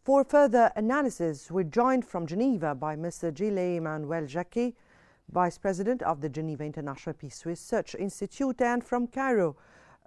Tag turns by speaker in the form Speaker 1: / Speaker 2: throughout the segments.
Speaker 1: For further analysis, we're joined from Geneva by Mr. Gilles Emmanuel Jacquet, Vice President of the Geneva International Peace Research Institute, and from Cairo,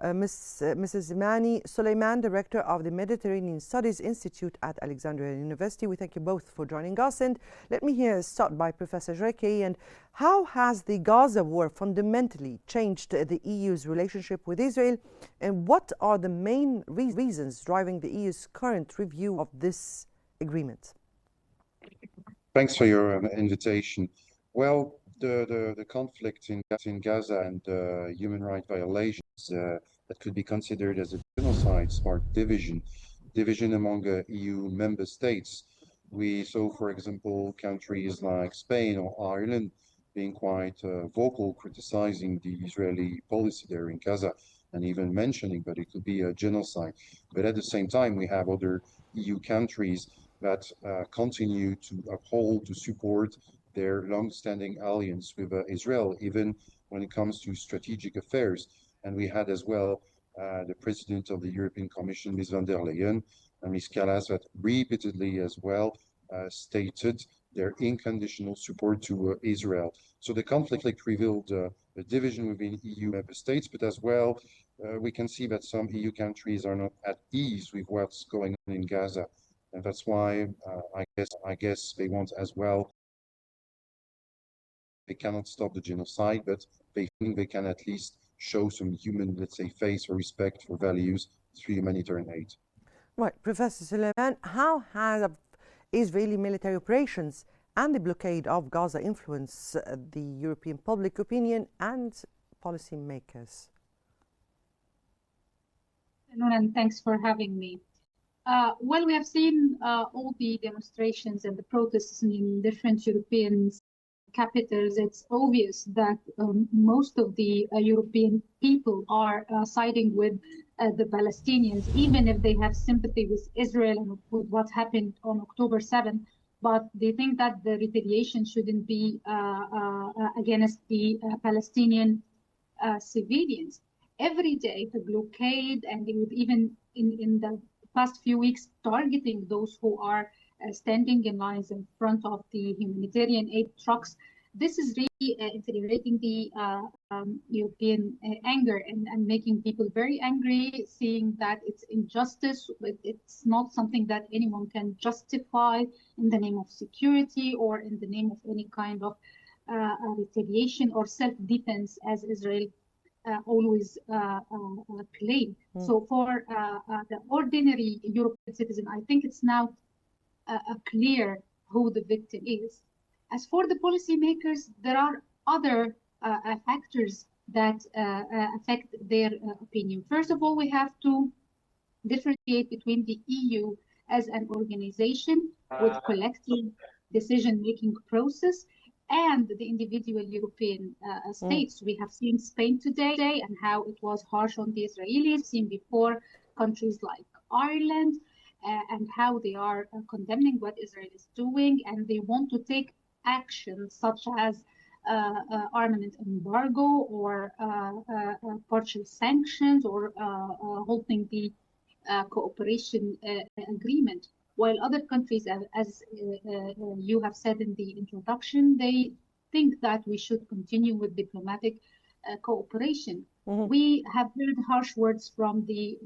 Speaker 1: Mrs. Amany, Soliman, Director of the Mediterranean Studies Institute at Alexandria University. We thank you both for joining us. And let me here start by Professor Jacquet. And how has the Gaza war fundamentally changed the EU's relationship with Israel? And what are the main reasons driving the EU's current review of this agreement?
Speaker 2: Thanks for your invitation. Well, the conflict in Gaza and human rights violations that could be considered as a genocide sparked division among EU member states. We saw, for example, countries like Spain or Ireland being quite vocal, criticizing the Israeli policy there in Gaza, and even mentioning that it could be a genocide. But at the same time, we have other EU countries that continue to uphold, to support their long-standing alliance with Israel, even when it comes to strategic affairs. And we had as well the President of the European Commission, Ms. von der Leyen, and Ms. Callas, that repeatedly as well stated their unconditional support to Israel. So the conflict revealed a division within EU member states, but as well, we can see that some EU countries are not at ease with what's going on in Gaza. And that's why I guess they want as well. They cannot stop the genocide, but they think they can at least show some human, let's say, face or respect for values through humanitarian aid.
Speaker 1: Right, Professor Soliman, how has Israeli military operations and the blockade of Gaza influenced the European public opinion and policymakers?
Speaker 3: And thanks for having me. Well, we have seen all the demonstrations and the protests in different European capitals. It's obvious that most of the European people are siding with the Palestinians, even if they have sympathy with Israel and with what happened on October 7th. But they think that the retaliation shouldn't be against the Palestinian civilians. Every day, the blockade, and even in the past few weeks, targeting those who are standing in lines in front of the humanitarian aid trucks. This is really infuriating the European anger and making people very angry, seeing that it's injustice. It's not something that anyone can justify in the name of security or in the name of any kind of retaliation or self-defense, as Israel always claim. So for the ordinary European citizen, I think it's now clear who the victim is. As for the policymakers, there are other factors that affect their opinion. First of all, we have to differentiate between the EU as an organization with collective decision-making process and the individual European states. We have seen Spain today and how it was harsh on the Israelis, seen before countries like Ireland, and how they are condemning what Israel is doing, and they want to take action such as armament embargo or partial sanctions or halting the cooperation agreement. While other countries, as you have said in the introduction, they think that we should continue with diplomatic cooperation. We have heard harsh words from the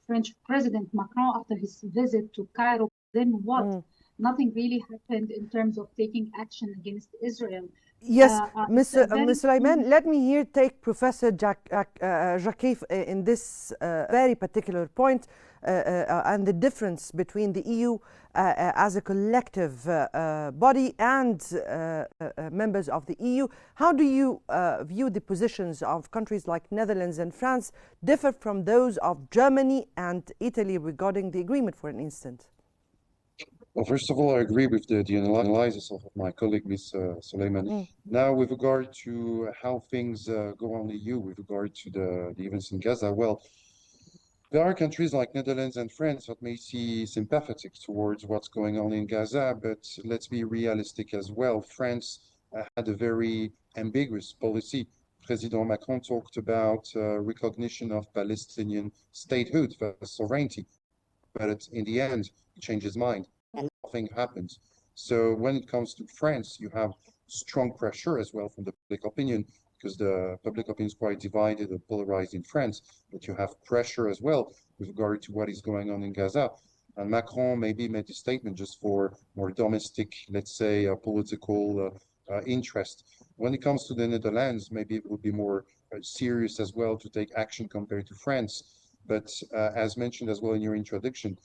Speaker 3: French President Macron after his visit to Cairo. Then what? Nothing really happened in terms of taking action against Israel.
Speaker 1: Yes, Mr. Soliman, let me here take Professor Jacquet in this very particular point and the difference between the EU as a collective body and members of the EU. How do you view the positions of countries like Netherlands and France differ from those of Germany and Italy regarding the agreement, for an instance?
Speaker 2: Well, first of all, I agree with the analysis of my colleague, Ms. Soliman. Now, with regard to how things go on the EU, with regard to the events in Gaza, well, there are countries like Netherlands and France that may see sympathetic towards what's going on in Gaza, but let's be realistic as well. France had a very ambiguous policy. President Macron talked about recognition of Palestinian statehood, sovereignty. but in the end, he changed his mind and nothing happens. So when it comes to France, you have strong pressure as well from the public opinion, because the public opinion is quite divided and polarized in France, but you have pressure as well with regard to what is going on in Gaza. And Macron maybe made a statement just for more domestic, let's say, political interest. When it comes to the Netherlands, maybe it would be more serious as well to take action compared to France. But as mentioned as well in your introduction,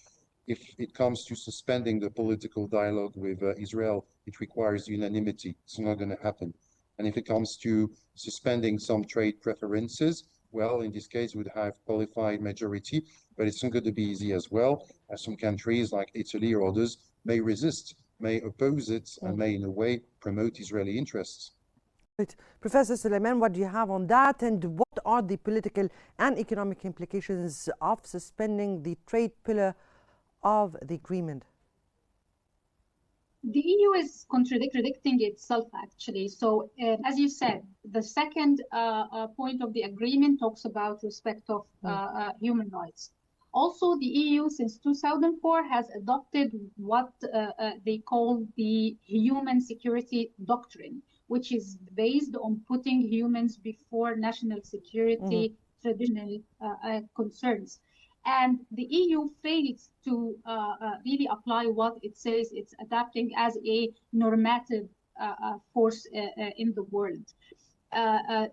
Speaker 2: if it comes to suspending the political dialogue with Israel, it requires unanimity. It's not going to happen. And if it comes to suspending some trade preferences, well, in this case, we'd have qualified majority, but it's not going to be easy as well, as some countries like Italy or others may resist, may oppose it, and may, in a way, promote Israeli interests.
Speaker 1: Right. Professor Soliman, what do you have on that? And what are the political and economic implications of suspending the trade pillar of the agreement?
Speaker 3: The EU is contradicting itself, actually. So, as you said, the second point of the agreement talks about respect of human rights. Also, the EU, since 2004, has adopted what they call the human security doctrine, which is based on putting humans before national security traditional concerns. And the EU fails to really apply what it says it's adapting as a normative force in the world.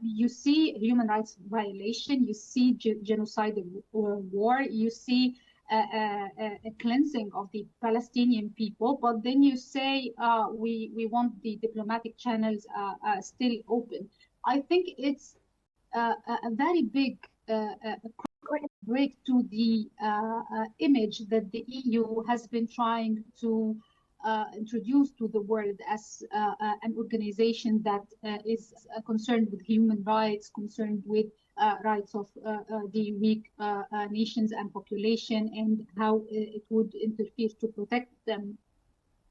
Speaker 3: You see human rights violation, you see genocide or war, you see a cleansing of the Palestinian people, but then you say we want the diplomatic channels still open. I think it's a very big break to the image that the EU has been trying to introduce to the world as an organization that is concerned with human rights, concerned with rights of the weak nations and population, and how it would interfere to protect them.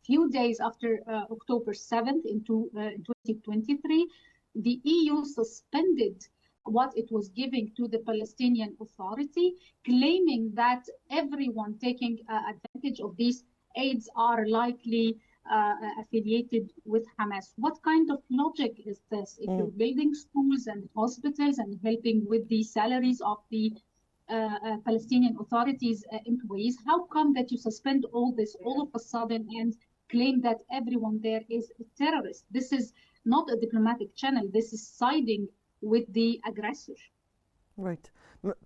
Speaker 3: Few days after October 7th in 2023, the EU suspended what it was giving to the Palestinian Authority, claiming that everyone taking advantage of these aids are likely affiliated with Hamas. What kind of logic is this? If you're building schools and hospitals and helping with the salaries of the Palestinian Authority's employees, how come that you suspend all this all of a sudden and claim that everyone there is a terrorist? This is not a diplomatic channel. This is siding with the aggressor.
Speaker 1: Right.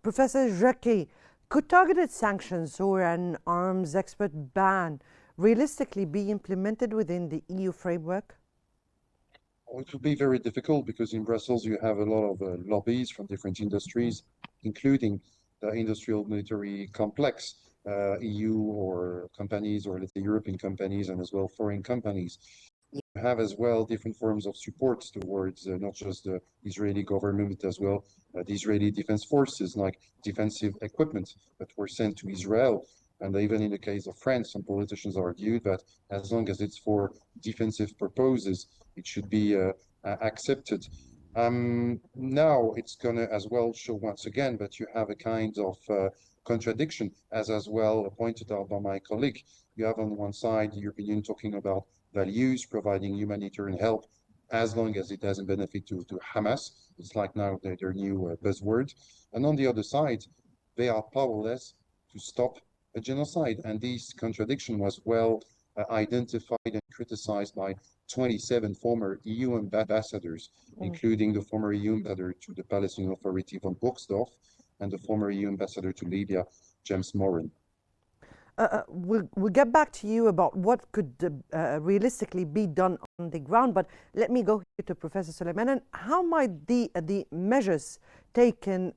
Speaker 1: Professor Jacquet, could targeted sanctions or an arms export ban realistically be implemented within the EU framework?
Speaker 2: Well, it would be very difficult because in Brussels you have a lot of lobbies from different industries, including the industrial military complex, EU or companies, or let's say European companies, and as well foreign companies. You have as well different forms of support towards not just the Israeli government, but as well the Israeli defense forces, like defensive equipment that were sent to Israel. And even in the case of France, some politicians argued that as long as it's for defensive purposes, it should be accepted. Now it's going to as well show once again that you have a kind of contradiction, as well pointed out by my colleague. You have on one side the European Union talking about values, providing humanitarian help, as long as it doesn't benefit to Hamas. It's like now their new buzzword. And on the other side, they are powerless to stop a genocide. And this contradiction was well identified and criticized by 27 former EU ambassadors, including the former EU ambassador to the Palestinian Authority, von Buxdorf, and the former EU ambassador to Libya, James Moran.
Speaker 1: We'll get back to you about what could realistically be done on the ground, but let me go here to Professor Soliman. And how might the measures taken,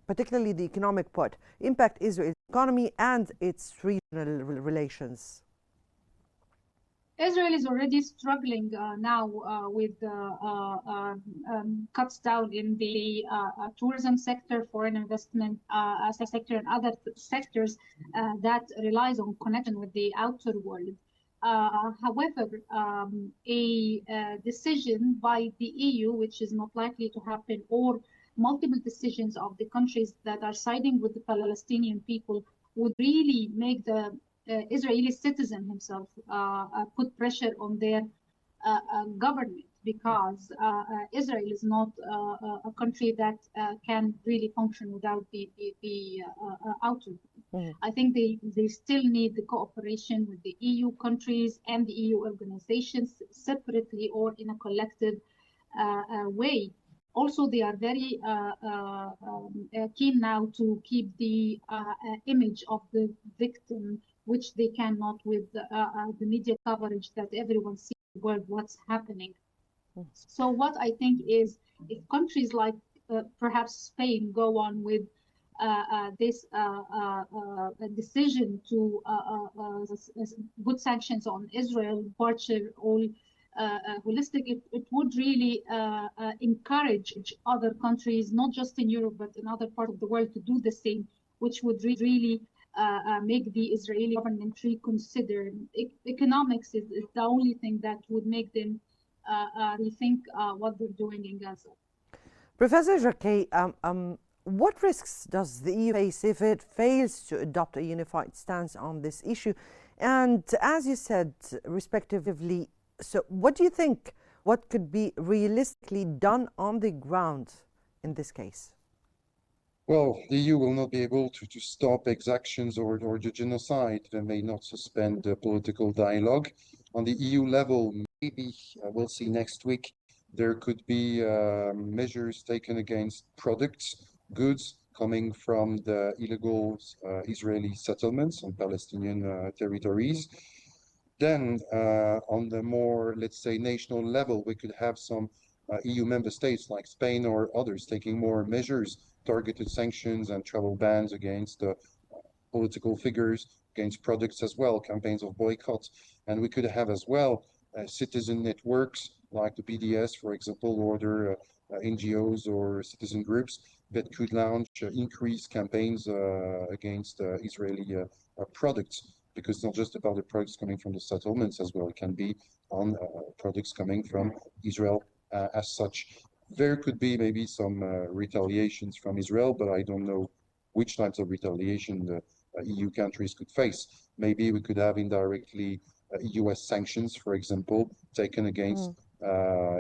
Speaker 1: particularly the economic part, impact Israel's economy and its regional relations?
Speaker 3: Israel is already struggling now with cuts down in the tourism sector, foreign investment sector, and other sectors that relies on connection with the outer world. However, a decision by the EU, which is not likely to happen, or multiple decisions of the countries that are siding with the Palestinian people would really make the Israeli citizen himself put pressure on their government, because Israel is not a country that can really function without the outer. I think they still need the cooperation with the EU countries and the EU organizations separately or in a collective way. Also, they are very keen now to keep the image of the victim, which they cannot with the media coverage that everyone sees in the world what's happening. So what I think is, if countries like perhaps Spain go on with this decision to put sanctions on Israel, Butcher, all holistic, it would really encourage other countries, not just in Europe, but in other parts of the world, to do the same, which would really make the Israeli government reconsider. Economics is the only thing that would make them rethink what they're doing in Gaza.
Speaker 1: Professor Jacquet, what risks does the EU face if it fails to adopt a unified stance on this issue? And as you said, respectively, so what do you think, what could be realistically done on the ground in this case?
Speaker 2: Well, the EU will not be able to stop exactions or the genocide. They may not suspend the political dialogue. On the EU level, maybe we'll see next week, there could be measures taken against products, goods coming from the illegal Israeli settlements on Palestinian territories. Then on the more, let's say, national level, we could have some EU member states like Spain or others taking more measures, targeted sanctions and travel bans against political figures, against products as well, campaigns of boycott. And we could have as well citizen networks like the BDS, for example, or other NGOs or citizen groups that could launch increased campaigns against Israeli products, because it's not just about the products coming from the settlements as well. It can be on products coming from Israel as such. There could be maybe some retaliations from Israel, but I don't know which types of retaliation the EU countries could face. Maybe we could have indirectly US sanctions, for example, taken against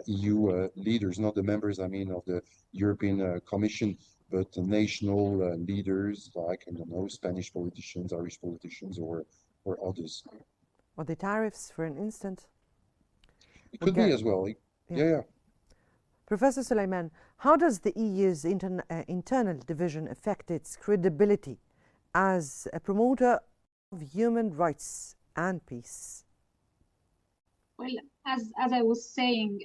Speaker 2: EU leaders, not the members, I mean, of the European Commission, but the national leaders like, I don't know, Spanish politicians, Irish politicians, or others.
Speaker 1: Or the tariffs, for an instant?
Speaker 2: It could be as well. Yeah.
Speaker 1: Professor Soliman, how does the EU's internal division affect its credibility as a promoter of human rights and peace?
Speaker 3: Well, as I was saying,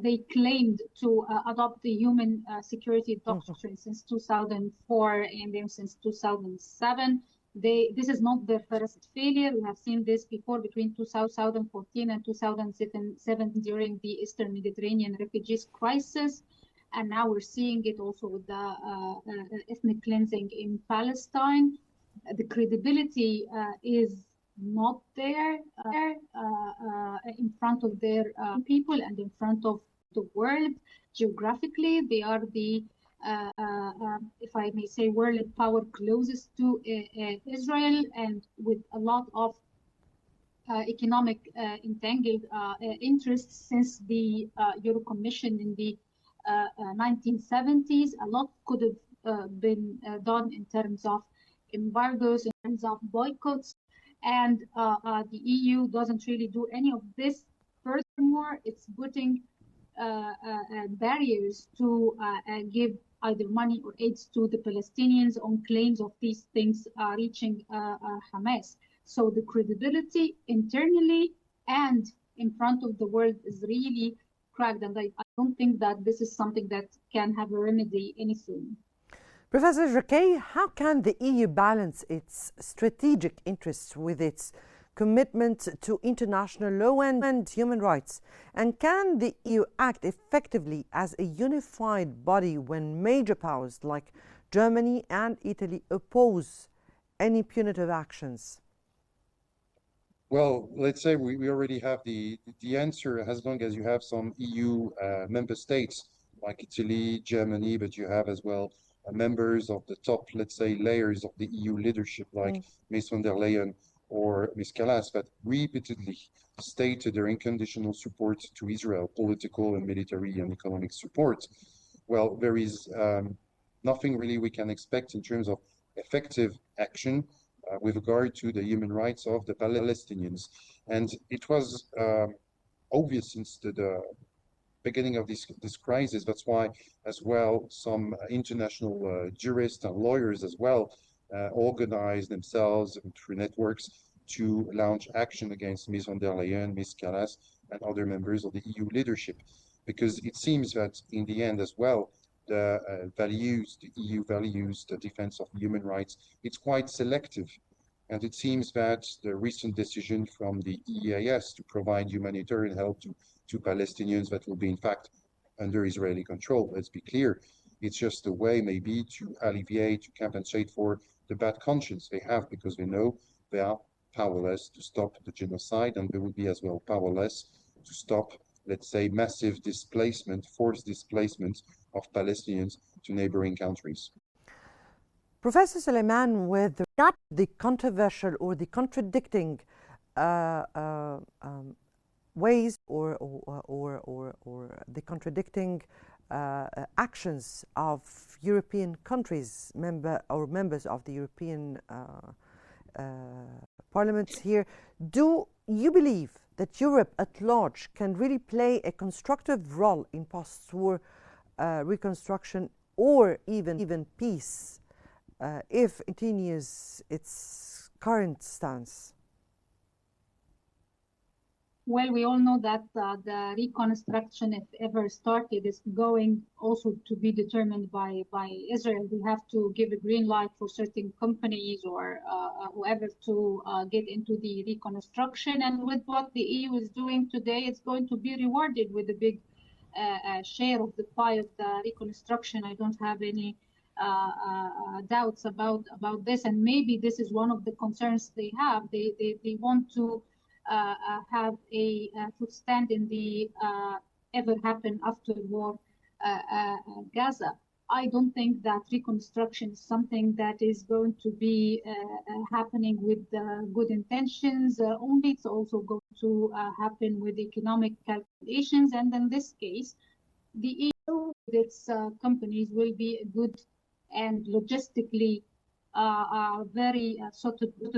Speaker 3: they claimed to adopt the human security doctrine since 2004 and then since 2007. This is not their first failure. We have seen this before between 2014 and 2007 during the Eastern Mediterranean refugees crisis. And now we're seeing it also with the ethnic cleansing in Palestine. The credibility is not there in front of their people and in front of the world. Geographically, they are the if I may say, world power closest to Israel, and with a lot of economic entangled interests since the Euro Commission in the 1970s. A lot could have been done in terms of embargoes, in terms of boycotts, and the EU doesn't really do any of this. Furthermore, it's putting barriers to give either money or aids to the Palestinians on claims of these things reaching Hamas. So the credibility internally and in front of the world is really cracked, and I don't think that this is something that can have a remedy any soon.
Speaker 1: Professor Jacquet, how can the EU balance its strategic interests with its commitment to international law and human rights? And can the EU act effectively as a unified body when major powers like Germany and Italy oppose any punitive actions?
Speaker 2: Well, let's say we already have the answer, as long as you have some EU member states like Italy, Germany, but you have as well members of the top, let's say, layers of the EU leadership, like Ms. von der Leyen or Ms. Kallas, that repeatedly stated their unconditional support to Israel, political and military and economic support. Well, there is nothing really we can expect in terms of effective action with regard to the human rights of the Palestinians. And it was obvious since the beginning of this crisis. That's why, as well, some international jurists and lawyers as well organized themselves through networks to launch action against Ms. von der Leyen, Ms. Kallas, and other members of the EU leadership. Because it seems that in the end as well, the values, the EU values, the defense of human rights, it's quite selective. And it seems that the recent decision from the EAS to provide humanitarian help to Palestinians that will be in fact under Israeli control, let's be clear, it's just a way maybe to alleviate, to compensate for the bad conscience they have, because they know they are powerless to stop the genocide, and they will be as well powerless to stop, let's say, massive displacement, forced displacement of Palestinians to neighboring countries.
Speaker 1: Professor Soliman, with the controversial or the contradicting ways or the contradicting actions of European countries, members of the European parliaments here, do you believe that Europe at large can really play a constructive role in post-war reconstruction or even peace if it continues its current stance?
Speaker 3: Well, we all know that the reconstruction, if ever started, is going also to be determined by Israel. We have to give a green light for certain companies or whoever to get into the reconstruction. And with what the EU is doing today, it's going to be rewarded with a big share of the pie of the reconstruction. I don't have any doubts about this. And maybe this is one of the concerns they have. They want to have a footstand in the ever happen after war Gaza. I don't think that reconstruction is something that is going to be happening with good intentions only. It's also going to happen with economic calculations. And in this case, the EU with its companies will be a good and logistically very suitable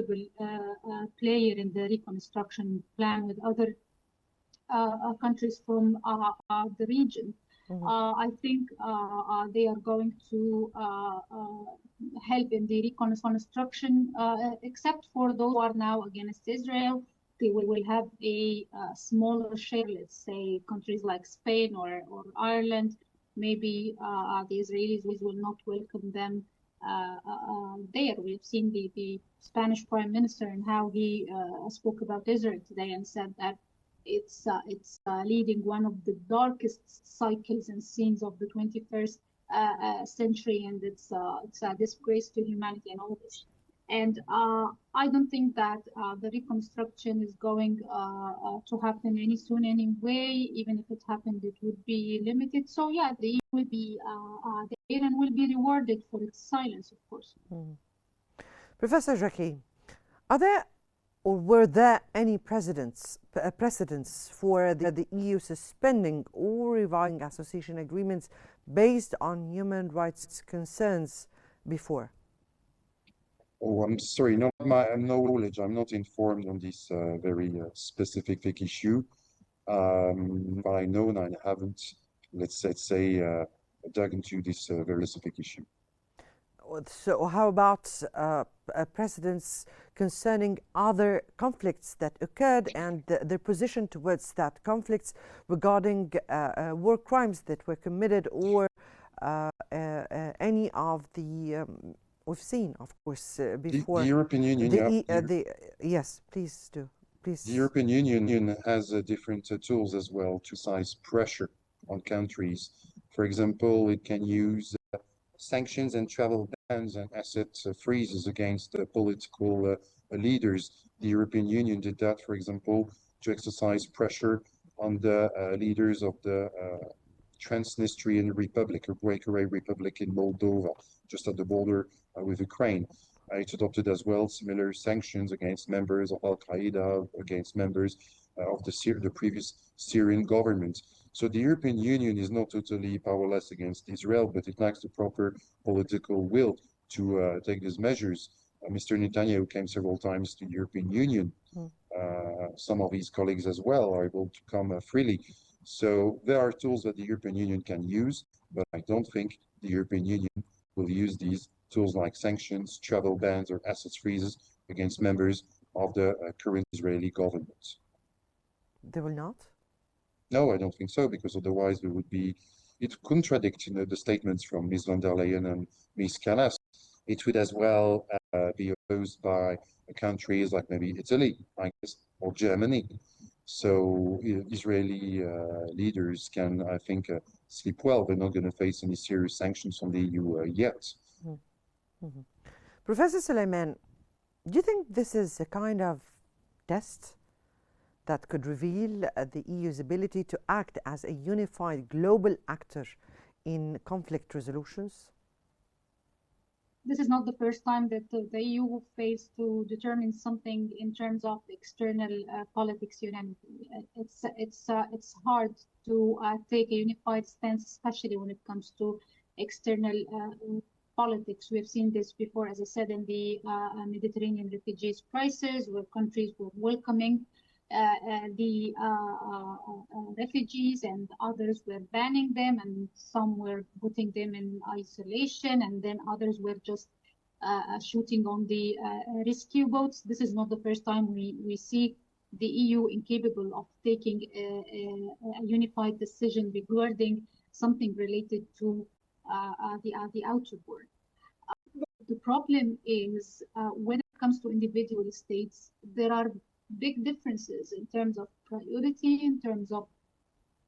Speaker 3: player in the reconstruction plan with other countries from the region. I think they are going to help in the reconstruction, except for those who are now against Israel. They will have a smaller share, let's say countries like Spain or Ireland. Maybe the Israelis will not welcome them there. We've seen the Spanish Prime Minister and how he spoke about Israel today and said that it's leading one of the darkest cycles and scenes of the 21st century, and it's a disgrace to humanity and all this. And I don't think that the reconstruction is going to happen any soon anyway. Even if it happened, it would be limited. So yeah, the EU will be there and will be rewarded for its silence, of course.
Speaker 1: Professor Jacquet, are there or were there any precedents for the EU suspending or revising association agreements based on human rights concerns before?
Speaker 2: Oh, I'm sorry, no knowledge. I'm not informed on this very specific issue. But I know and I haven't, let's say, dug into this very specific issue.
Speaker 1: So how about precedents concerning other conflicts that occurred and their position towards that conflicts regarding war crimes that were committed or any of the we've seen, of course, before
Speaker 2: the European Union.
Speaker 1: Yes, please do. Please.
Speaker 2: The European Union has different tools as well to exercise pressure on countries. For example, it can use sanctions and travel bans and asset freezes against political leaders. The European Union did that, for example, to exercise pressure on the leaders of the Transnistrian Republic, or Breakaway Republic in Moldova, just at the border with Ukraine. It adopted as well similar sanctions against members of Al-Qaeda, against members of the previous Syrian government. So the European Union is not totally powerless against Israel, but it lacks the proper political will to take these measures. Mr. Netanyahu came several times to the European Union. Some of his colleagues as well are able to come freely. So there are tools that the European Union can use, but I don't think the European Union will use these tools like sanctions, travel bans, or assets freezes against members of the current Israeli government.
Speaker 1: They will not?
Speaker 2: No, I don't think so, because otherwise it would contradict, the statements from Ms. von der Leyen and Ms. Kallas. It would as well be opposed by countries like maybe Italy, I guess, or Germany. So Israeli leaders can, I think, sleep well. They're not going to face any serious sanctions from the EU yet.
Speaker 1: Mm-hmm. Professor Soliman, do you think this is a kind of test that could reveal the EU's ability to act as a unified global actor in conflict resolutions?
Speaker 3: This is not the first time that the EU fails to determine something in terms of external politics unanimity. It's hard to take a unified stance, especially when it comes to external politics. We've seen this before, as I said, in the Mediterranean refugees crisis, where countries were welcoming the refugees and others were banning them, and some were putting them in isolation, and then others were just shooting on the rescue boats. This is not the first time we see the EU incapable of taking a unified decision regarding something related to the outer world. The problem is when it comes to individual states, there are big differences in terms of priority, in terms of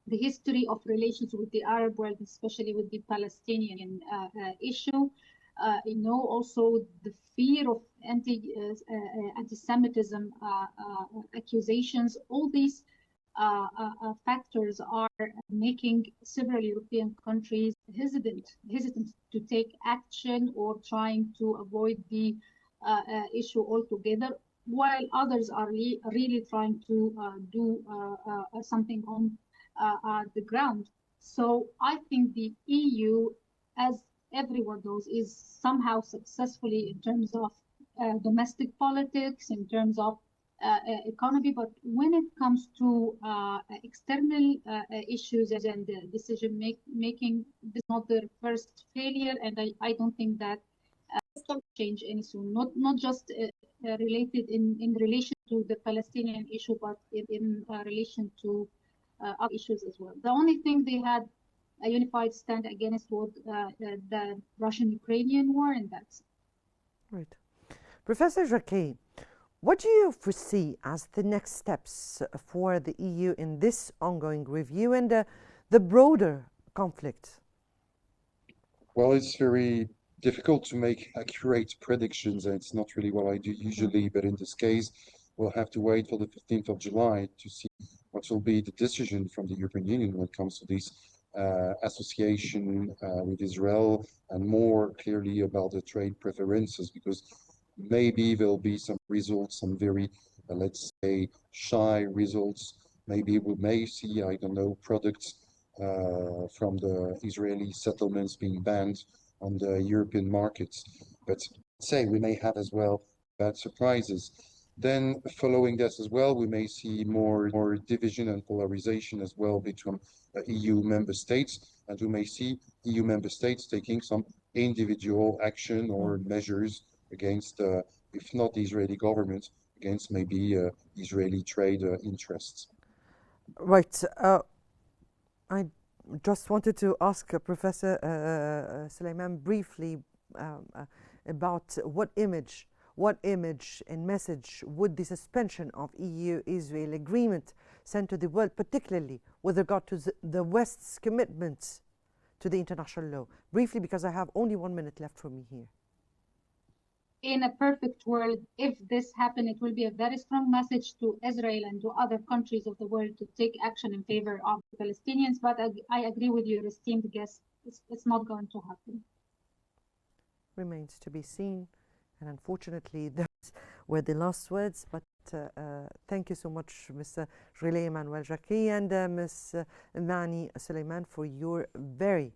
Speaker 3: the history of relations with the Arab world, especially with the Palestinian issue. Also the fear of anti-Semitism accusations. All these factors are making several European countries hesitant to take action or trying to avoid the issue altogether, while others are really trying to do something on the ground. So I think the EU, as everyone knows, is somehow successfully in terms of domestic politics, in terms of economy, but when it comes to external issues and decision making, this is not their first failure, and I don't think that this can change any soon. Not just related in relation to the Palestinian issue, but in relation to other issues as well. The only thing they had a unified stand against was the Russian-Ukrainian war, and that's
Speaker 1: right. Professor Jacquet, what do you foresee as the next steps for the EU in this ongoing review and the broader conflict?
Speaker 2: Well, it's very difficult to make accurate predictions, and it's not really what I do usually, but in this case, we'll have to wait for the 15th of July to see what will be the decision from the European Union when it comes to this association with Israel, and more clearly about the trade preferences, because maybe there'll be some results, some very, let's say, shy results. Maybe we may see, I don't know, products from the Israeli settlements being banned on the European markets. But say we may have as well bad surprises. Then following this as well, we may see more division and polarization as well between EU member states, and we may see EU member states taking some individual action or measures against, if not the Israeli government, against maybe Israeli trade interests.
Speaker 1: Right. I just wanted to ask Professor Soliman briefly about what image and message would the suspension of EU-Israel agreement send to the world, particularly with regard to the West's commitments to the international law? Briefly, because I have only 1 minute left for me here.
Speaker 3: In a perfect world, if this happened, it will be a very strong message to Israel and to other countries of the world to take action in favor of the Palestinians. But I agree with your esteemed guest, it's not going to happen.
Speaker 1: remains to be seen. And unfortunately, those were the last words. But thank you so much, Mr. Gilles Emmanuel Jacquet and Ms. Amany Soliman, for your very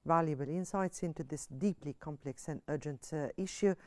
Speaker 1: valuable insights into this deeply complex and urgent issue.